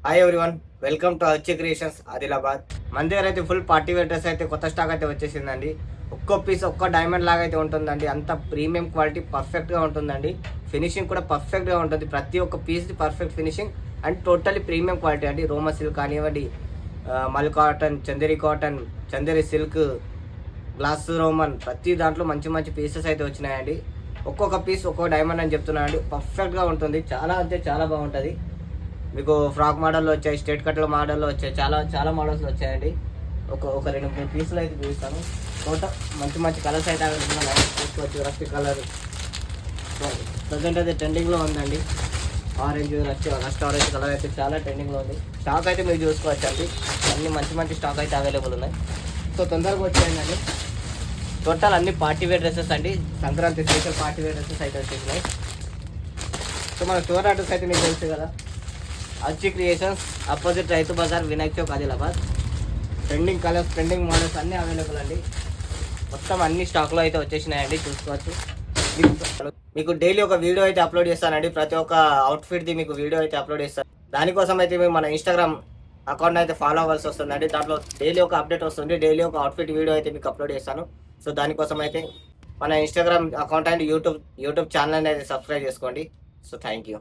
Hi everyone, welcome to అచ్చి creations Adilabad. మన దగ్గర అయితే ఫుల్ పార్టీ వేర్ డ్రెస్ అయితే కొత్త స్టాక్ అయితే వచ్చేసిందండి. ఒక్కో పీస్ ఒక్క డైమండ్ లాగా అయితే ఉంటుందండి. అంత ప్రీమియం క్వాలిటీ పర్ఫెక్ట్గా ఉంటుందండి. ఫినిషింగ్ కూడా పర్ఫెక్ట్గా ఉంటుంది. ప్రతి ఒక్క పీస్ది perfect finishing and totally premium quality అండి. రోమా సిల్క్ కానివ్వండి, mul cotton, Chanderi silk, glass Roman, ప్రతి దాంట్లో మంచి మంచి పీసెస్ అయితే వచ్చినాయండి. ఒక్కొక్క పీస్ ఒక్కొక్క డైమండ్ అని చెప్తున్నానండి. పర్ఫెక్ట్గా ఉంటుంది, చాలా అంటే చాలా బాగుంటుంది. మీకు ఫ్రాక్ మోడల్లో వచ్చాయి, స్ట్రేట్ కట్ల మోడల్లో వచ్చాయి, చాలా చాలా మోడల్స్ వచ్చాయండి. ఒక రెండు మూడు పీసులు అయితే చూపిస్తాను. టోటల్ మంచి మంచి కలర్స్ అయితే చూసుకోవచ్చు. రస్ట్ కలర్ ప్రజెంట్ అయితే ట్రెండింగ్లో ఉందండి. ఆరెంజ్, రస్ట్ ఆరెంజ్ కలర్ అయితే చాలా ట్రెండింగ్లో ఉంది. స్టాక్ అయితే మీరు చూసుకోవచ్చు అండి. అన్ని మంచి మంచి స్టాక్ అయితే అవైలబుల్ ఉన్నాయి. సో తొందరగా వచ్చాయండి. టోటల్ అన్ని పార్టీ వేర్ డ్రెస్సెస్ అండి. Sankranti special party wear dresses అయితే వచ్చేసినాయి. సో మన స్టోర్ అడ్రస్ అయితే మీకు తెలుసు కదా, అచ్చి creations, opposite Rythu Bazar, Vinayak Chowk, Adilabad. Trending colours, trending models అన్నీ అవైలబుల్ అండి. మొత్తం అన్ని స్టాక్లో అయితే వచ్చేసినాయండి, చూసుకోవచ్చు. మీకు డైలీ ఒక వీడియో అయితే అప్లోడ్ చేస్తానండి. ప్రతి ఒక్క అవుట్ఫిట్ది మీకు వీడియో అయితే అప్లోడ్ చేస్తాను. దానికోసం అయితే మేము మన ఇన్స్టాగ్రామ్ అకౌంట్ అయితే ఫాలో అవ్వాల్సి వస్తుందండి. దాంట్లో డైలీ ఒక అప్డేట్ వస్తుంది. డైలీ ఒక అవుట్ఫిట్ వీడియో అయితే మీకు అప్లోడ్ చేస్తాను. సో దానికోసం అయితే మన Instagram account and YouTube channel అయితే సబ్స్క్రైబ్ చేసుకోండి. So thank you.